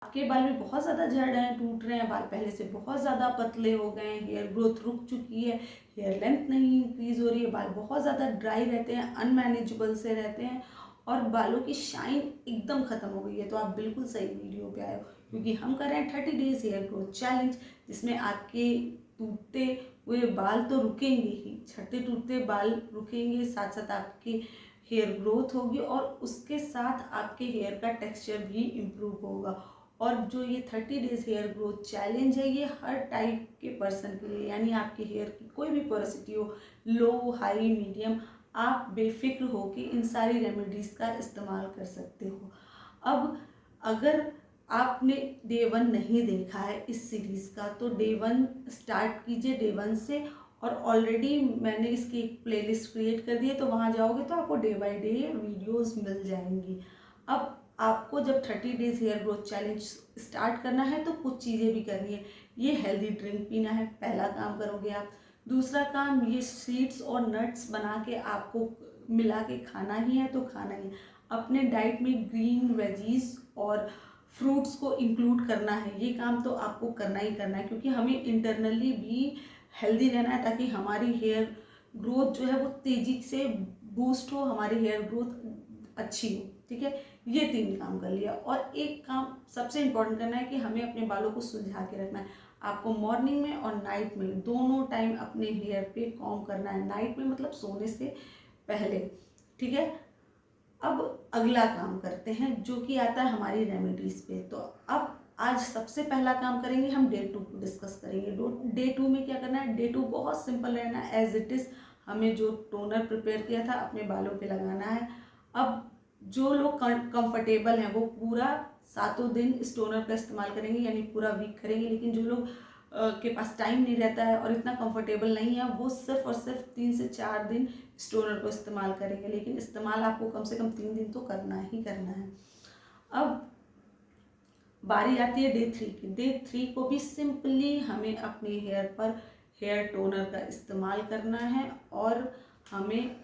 आपके बाल भी बहुत ज़्यादा झड़ रहे हैं, टूट रहे हैं, बाल पहले से बहुत ज़्यादा पतले हो गए हैं, हेयर ग्रोथ रुक चुकी है, हेयर लेंथ नहीं इंक्रीज हो रही है, बाल बहुत ज़्यादा ड्राई रहते हैं, अनमैनेजेबल से रहते हैं और बालों की शाइन एकदम ख़त्म हो गई है, तो आप बिल्कुल सही वीडियो पे आए हो, क्योंकि हम कर रहे हैं 30 डेज हेयर ग्रोथ चैलेंज, जिसमें आपके टूटते हुए बाल तो रुकेंगे ही, झड़ते टूटते बाल रुकेंगे, साथ साथ आपके हेयर ग्रोथ होगी और उसके साथ आपके हेयर का टेक्सचर भी इम्प्रूव होगा। और जो ये 30 डेज हेयर ग्रोथ चैलेंज है, ये हर टाइप के पर्सन के लिए, यानी आपके हेयर की कोई भी पोरोसिटी हो, लो, हाई, मीडियम, आप बेफिक्र हो कि इन सारी रेमेडीज़ का इस्तेमाल कर सकते हो। अब अगर आपने डे 1 नहीं देखा है इस सीरीज़ का, तो डे 1 स्टार्ट कीजिए, डे 1 से। और ऑलरेडी मैंने इसकी एक प्लेलिस्ट क्रिएट कर दी है, तो वहाँ जाओगे तो आपको डे बाय डे वीडियोस मिल जाएंगी। अब आपको जब 30 days hair growth challenge start करना है तो कुछ चीज़ें भी करनी है। ये हेल्दी ड्रिंक पीना है, पहला काम करोगे आप। दूसरा काम, ये सीड्स और नट्स बना के आपको मिला के खाना ही है, तो खाना ही है। अपने डाइट में ग्रीन वेजीज और फ्रूट्स को इंक्लूड करना है, ये काम तो आपको करना ही करना है, क्योंकि हमें इंटरनली भी हेल्दी रहना है, ताकि हमारी हेयर ग्रोथ जो है वो तेज़ी से बूस्ट हो, हमारी हेयर ग्रोथ अच्छी हो। ठीक है, ये 3 काम कर लिया। और एक काम सबसे इम्पोर्टेंट करना है कि हमें अपने बालों को सुलझा के रखना है। आपको मॉर्निंग में और नाइट में दोनों टाइम अपने हेयर पे कॉम्ब करना है। नाइट में मतलब सोने से पहले। ठीक है, अब अगला काम करते हैं जो कि आता है हमारी रेमेडीज़ पे। तो अब आज सबसे पहला काम करेंगे हम, डे 2 को डिस्कस करेंगे। डे 2 में क्या करना है? डे 2 बहुत सिंपल रहना है, एज इट इज़। हमें जो टोनर प्रिपेयर किया था अपने बालों पे लगाना है। अब जो लोग कंफर्टेबल हैं वो पूरा 7 दिन इस टोनर का इस्तेमाल करेंगे, यानी पूरा वीक करेंगे। लेकिन जो लोग के पास टाइम नहीं रहता है और इतना कंफर्टेबल नहीं है, वो सिर्फ और सिर्फ 3 से 4 दिन इस टोनर को इस्तेमाल करेंगे। लेकिन इस्तेमाल आपको कम से कम 3 दिन तो करना ही करना है। अब बारी आती है डे 3 की। डे 3 को भी सिंपली हमें अपने हेयर पर हेयर टोनर का इस्तेमाल करना है और हमें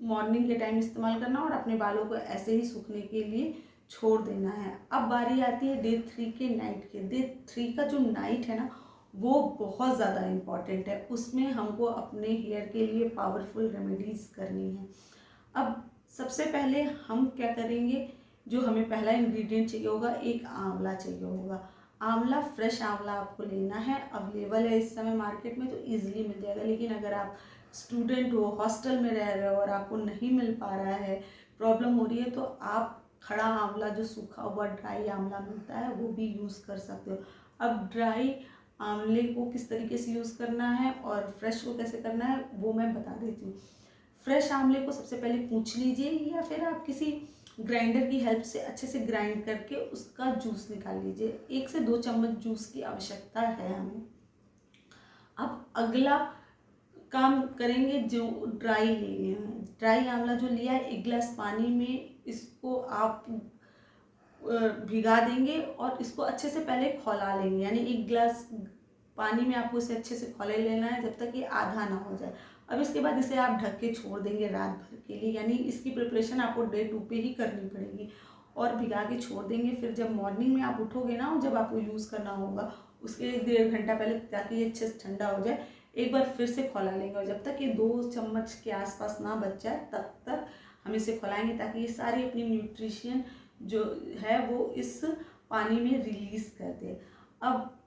मॉर्निंग के टाइम इस्तेमाल करना और अपने बालों को ऐसे ही सूखने के लिए छोड़ देना है। अब बारी आती है डे 3 के नाइट के। डे 3 का जो नाइट है ना, वो बहुत ज़्यादा इम्पॉर्टेंट है। उसमें हमको अपने हेयर के लिए पावरफुल रेमेडीज़ करनी है। अब सबसे पहले हम क्या करेंगे, जो हमें पहला इंग्रेडिएंट चाहिए होगा, एक आंवला चाहिए होगा। आंवला, फ्रेश आंवला आपको लेना है। अवेलेबल है इस समय मार्केट में, तो ईजिली मिल जाएगा। लेकिन अगर आप स्टूडेंट हो, हॉस्टल में रह रहे हो और आपको नहीं मिल पा रहा है, प्रॉब्लम हो रही है, तो आप खड़ा आंवला, जो सूखा हुआ ड्राई आंवला मिलता है, वो भी यूज़ कर सकते हो। अब ड्राई आंवले को किस तरीके से यूज़ करना है और फ्रेश को कैसे करना है, वो मैं बता देती हूँ। फ्रेश आंवले को सबसे पहले कूच लीजिए, या फिर आप किसी ग्राइंडर की हेल्प से अच्छे से ग्राइंड करके उसका जूस निकाल लीजिए। 1 से 2 चम्मच जूस की आवश्यकता है हमें। अब अगला काम करेंगे, जो ड्राई लिए हैं, ड्राई आंवला जो लिया है, 1 गिलास पानी में इसको आप भिगा देंगे और इसको अच्छे से पहले खौला लेंगे। यानी 1 गिलास पानी में आपको इसे अच्छे से खौले लेना है, जब तक ये आधा ना हो जाए। अब इसके बाद इसे आप ढक के छोड़ देंगे रात भर के लिए, यानी इसकी प्रिपरेशन आपको डे 2 पे ही करनी पड़ेगी और भिगा के छोड़ देंगे। फिर जब मॉर्निंग में आप उठोगे ना, जब आपको यूज़ करना होगा, उसके 1-1.5 घंटा पहले, ताकि ये अच्छे से ठंडा हो जाए, एक बार फिर से खौला लेंगे। और जब तक ये 2 चम्मच के आसपास ना बच जाए, तब तक हम इसे खौलाएंगे, ताकि ये सारी अपनी न्यूट्रिशन जो है वो इस पानी में रिलीज कर दे। अब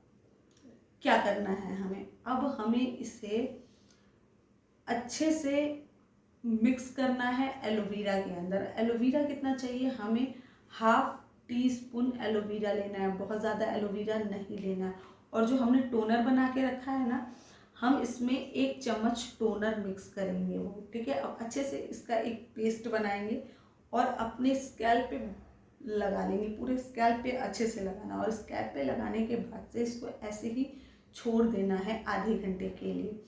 क्या करना है हमें? अब हमें इसे अच्छे से मिक्स करना है एलोवेरा के अंदर। एलोवेरा कितना चाहिए हमें? 1/2 टीस्पून एलोवेरा लेना है, बहुत ज़्यादा एलोवेरा नहीं लेना है। और जो हमने टोनर बना के रखा है ना, हम इसमें 1 चम्मच टोनर मिक्स करेंगे वो। ठीक है, अब अच्छे से इसका एक पेस्ट बनाएंगे और अपने स्कैल्प पे लगा लेंगे। पूरे स्कैल्प पे अच्छे से लगाना, और स्कैल्प पे लगाने के बाद से इसको ऐसे ही छोड़ देना है आधे घंटे के लिए।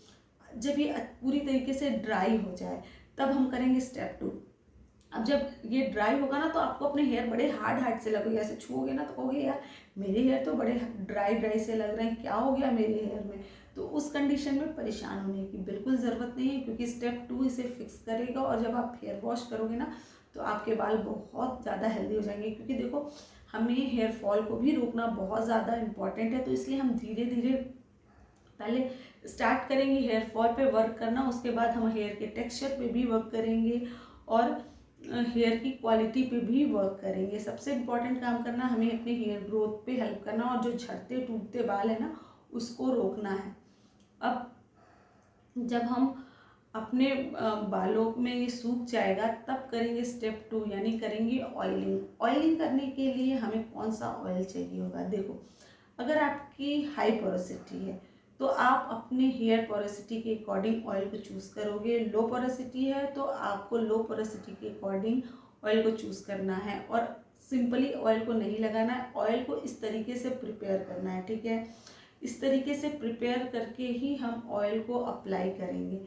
जब ये पूरी तरीके से ड्राई हो जाए, तब हम करेंगे स्टेप 2। अब जब ये ड्राई होगा ना, तो आपको अपने हेयर बड़े हार्ड हार्ड से लगेगा। ऐसे छूओगे ना तो कहोगे यार मेरे हेयर तो बड़े ड्राई ड्राई से लग रहे हैं, क्या हो गया मेरे हेयर में? तो उस कंडीशन में परेशान होने की बिल्कुल ज़रूरत नहीं है, क्योंकि स्टेप 2 इसे फिक्स करेगा। और जब आप हेयर वॉश करोगे ना, तो आपके बाल बहुत ज़्यादा हेल्दी हो जाएंगे। क्योंकि देखो, हमें हेयर फॉल को भी रोकना बहुत ज़्यादा इम्पॉर्टेंट है। तो इसलिए हम धीरे धीरे पहले स्टार्ट करेंगे हेयर फॉल पे वर्क करना, उसके बाद हम हेयर के टेक्सचर पे भी वर्क करेंगे और हेयर की क्वालिटी पे भी वर्क करेंगे। सबसे इम्पॉर्टेंट काम करना हमें अपने हेयर ग्रोथ पे हेल्प करना और जो झड़ते टूटते बाल है ना उसको रोकना है। अब जब हम अपने बालों में ये सूख जाएगा तब करेंगे स्टेप 2, यानी करेंगे ऑयलिंग। ऑयलिंग करने के लिए हमें कौन सा ऑयल चाहिए होगा? देखो, अगर आपकी हाई पोरोसिटी है तो आप अपने हेयर पोरोसिटी के अकॉर्डिंग ऑयल को चूज़ करोगे। लो पोरोसिटी है तो आपको लो पोरोसिटी के अकॉर्डिंग ऑयल को चूज़ करना है। और सिंपली ऑयल को नहीं लगाना है, ऑयल को इस तरीके से प्रिपेयर करना है, ठीक है। इस तरीके से प्रिपेयर करके ही हम ऑयल को अप्लाई करेंगे।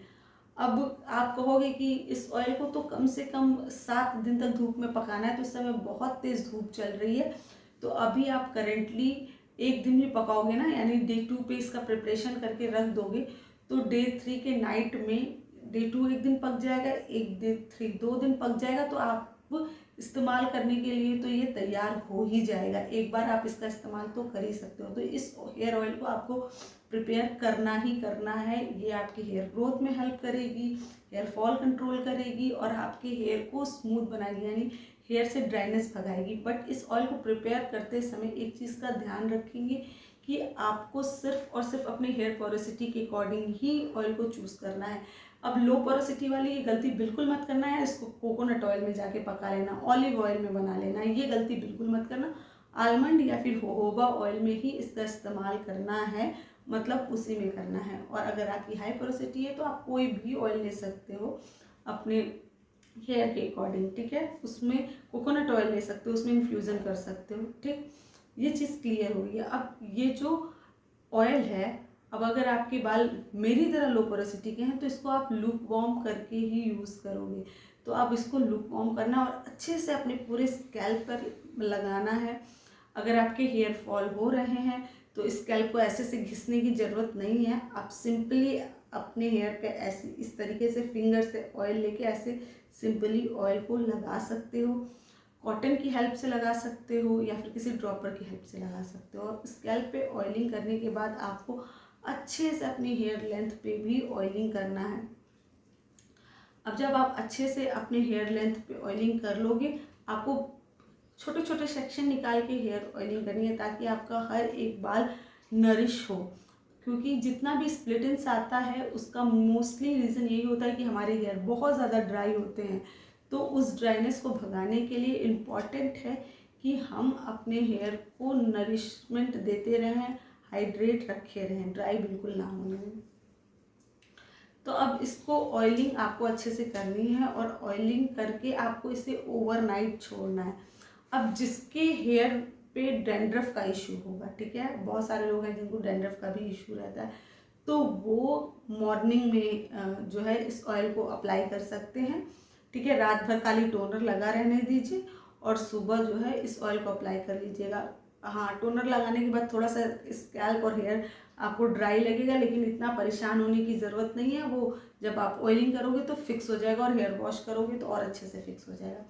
अब आप कहोगे कि इस ऑयल को तो कम से कम 7 दिन तक धूप में पकाना है, तो इस समय बहुत तेज़ धूप चल रही है, तो अभी आप करेंटली 1 दिन भी पकाओगे ना, यानी डे 2 पे इसका प्रिपरेशन करके रख दोगे, तो डे 3 के नाइट में डे 2 1 दिन पक जाएगा, एक डे 3 2 दिन पक जाएगा, तो आप इस्तेमाल करने के लिए तो ये तैयार हो ही जाएगा। एक बार आप इसका इस्तेमाल तो कर ही सकते हो। तो इस हेयर ऑयल को आपको प्रिपेयर करना ही करना है। ये आपके हेयर ग्रोथ में हेल्प करेगी, हेयर फॉल कंट्रोल करेगी और आपके हेयर को स्मूथ बनाएगी, यानी हेयर से ड्राइनेस भगाएगी। बट इस ऑयल को प्रिपेयर करते समय एक चीज़ का ध्यान रखेंगे कि आपको सिर्फ और सिर्फ अपने हेयर पोरोसिटी के अकॉर्डिंग ही ऑयल को चूज़ करना है। अब लो पोरोसिटी वाली ये गलती बिल्कुल मत करना है, इसको कोकोनट ऑयल में जाके पका लेना, ऑलिव ऑयल में बना लेना, ये गलती बिल्कुल मत करना। आलमंड या फिर जोहोबा ऑयल में ही इसका इस्तेमाल करना है, मतलब उसी में करना है। और अगर आपकी हाई पोरोसिटी है तो आप कोई भी ऑयल ले सकते हो अपने हेयर के अकॉर्डिंग, ठीक है। उसमें कोकोनट ऑयल ले सकते हो, उसमें इन्फ्यूज़न कर सकते हो, ठीक। ये चीज़ क्लियर हो गई है। अब ये जो ऑयल है, अब अगर आपके बाल मेरी तरह लो पोरोसिटी के हैं तो इसको आप लूप वार्म करके ही यूज़ करोगे। तो आप इसको लूप वार्म करना और अच्छे से अपने पूरे स्कैल्प पर लगाना है। अगर आपके हेयर फॉल हो रहे हैं तो स्कैल्प को ऐसे से घिसने की ज़रूरत नहीं है। आप सिंपली अपने हेयर पे ऐसे इस तरीके से फिंगर से ऑयल लेके ऐसे सिंपली ऑयल को लगा सकते हो। कॉटन की हेल्प से लगा सकते हो या फिर किसी ड्रॉपर की हेल्प से लगा सकते हो। और स्कैल्प पे ऑयलिंग करने के बाद आपको अच्छे से अपनी हेयर लेंथ पे भी ऑयलिंग करना है। अब जब आप अच्छे से अपने हेयर लेंथ पे ऑयलिंग कर लोगे, आपको छोटे छोटे सेक्शन निकाल के हेयर ऑयलिंग करनी है ताकि आपका हर एक बाल नरिश हो। क्योंकि जितना भी स्प्लिट एंड्स आता है उसका मोस्टली रीज़न यही होता है कि हमारे हेयर बहुत ज़्यादा ड्राई होते हैं। तो उस ड्राइनेस को भगाने के लिए इम्पॉर्टेंट है कि हम अपने हेयर को नरिशमेंट देते रहें, हाइड्रेट रखे रहें, ड्राई बिल्कुल ना होने दें। तो अब इसको ऑयलिंग आपको अच्छे से करनी है और ऑयलिंग करके आपको इसे ओवरनाइट छोड़ना है। अब जिसके हेयर पे डैंड्रफ का इशू होगा, ठीक है, बहुत सारे लोग हैं जिनको डैंड्रफ का भी इशू रहता है, तो वो मॉर्निंग में जो है इस ऑयल को अप्लाई कर सकते हैं, ठीक है। रात भर खाली टोनर लगा रहने दीजिए और सुबह जो है इस ऑयल को अप्लाई कर लीजिएगा। हाँ, टोनर लगाने के बाद थोड़ा सा स्कैल्प और हेयर आपको ड्राई लगेगा, लेकिन इतना परेशान होने की ज़रूरत नहीं है। वो जब आप ऑयलिंग करोगे तो फिक्स हो जाएगा और हेयर वॉश करोगे तो और अच्छे से फिक्स हो जाएगा।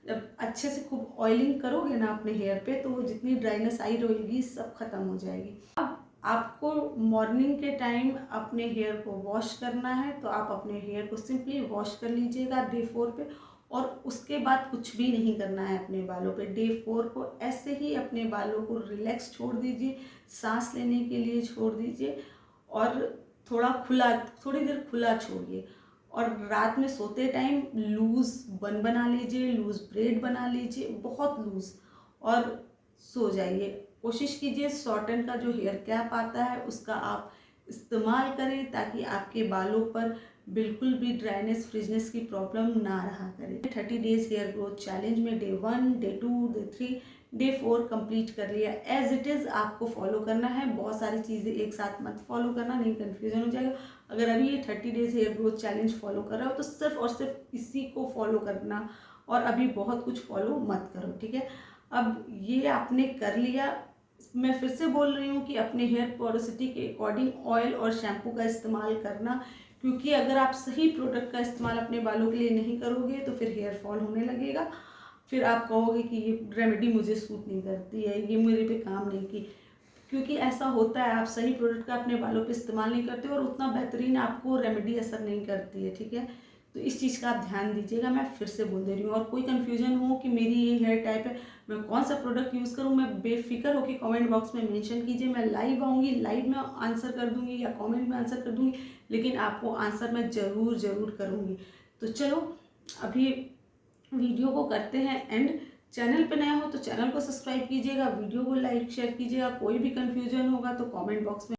जब अच्छे से खूब ऑयलिंग करोगे ना अपने हेयर पे तो वो जितनी ड्राइनेस आई रहेगी सब खत्म हो जाएगी। अब आपको मॉर्निंग के टाइम अपने हेयर को वॉश करना है, तो आप अपने हेयर को सिंपली वॉश कर लीजिएगा डे 4 पे, और उसके बाद कुछ भी नहीं करना है अपने बालों पे। डे 4 को ऐसे ही अपने बालों को रिलैक्स छोड़ दीजिए, सांस लेने के लिए छोड़ दीजिए और थोड़ी देर खुला छोड़िए। और रात में सोते टाइम लूज़ बन बना लीजिए, लूज़ ब्रेड बना लीजिए, बहुत लूज़, और सो जाइए। कोशिश कीजिए शॉर्टन का जो हेयर कैप आता है उसका आप इस्तेमाल करें ताकि आपके बालों पर बिल्कुल भी ड्राइनेस फ्रिजनेस की प्रॉब्लम ना रहा करे। 30 डेज हेयर ग्रोथ चैलेंज में day 1, day 2, day 3, day 4 complete कर लिया। एज इट इज़ आपको फॉलो करना है, बहुत सारी चीज़ें एक साथ मत फॉलो करना, नहीं कन्फ्यूजन हो जाएगा। अगर अभी ये 30 days hair growth challenge follow कर रहे हो तो सिर्फ और सिर्फ इसी को फॉलो करना और अभी बहुत कुछ फॉलो मत करो, ठीक है। अब ये आपने कर लिया। मैं फिर से बोल रही हूँ कि अपने हेयर पोरोसिटी के अकॉर्डिंग ऑयल और शैम्पू का इस्तेमाल करना, क्योंकि अगर आप सही प्रोडक्ट का इस्तेमाल अपने बालों के लिए नहीं करोगे तो फिर हेयर फॉल होने लगेगा। फिर आप कहोगे कि ये रेमेडी मुझे सूट नहीं करती है, ये मेरे पे काम नहीं की। क्योंकि ऐसा होता है, आप सही प्रोडक्ट का अपने बालों पे इस्तेमाल नहीं करते और उतना बेहतरीन आपको रेमेडी असर नहीं करती है, ठीक है। तो इस चीज़ का आप ध्यान दीजिएगा। मैं फिर से बोल दे रही हूँ, और कोई कन्फ्यूजन हो कि मेरी ये हेयर टाइप है, मैं कौन सा प्रोडक्ट यूज़ करूँ, मैं बेफिक्र होकर कमेंट बॉक्स में मेंशन कीजिए। मैं लाइव आऊँगी, लाइव में आंसर कर दूँगी या कमेंट में आंसर कर दूँगी, लेकिन आपको आंसर मैं ज़रूर करूँगी। तो चलो अभी वीडियो को करते हैं एंड। चैनल पे नया हो तो चैनल को सब्सक्राइब कीजिएगा, वीडियो को लाइक शेयर कीजिएगा। कोई भी कन्फ्यूजन होगा तो कमेंट बॉक्स में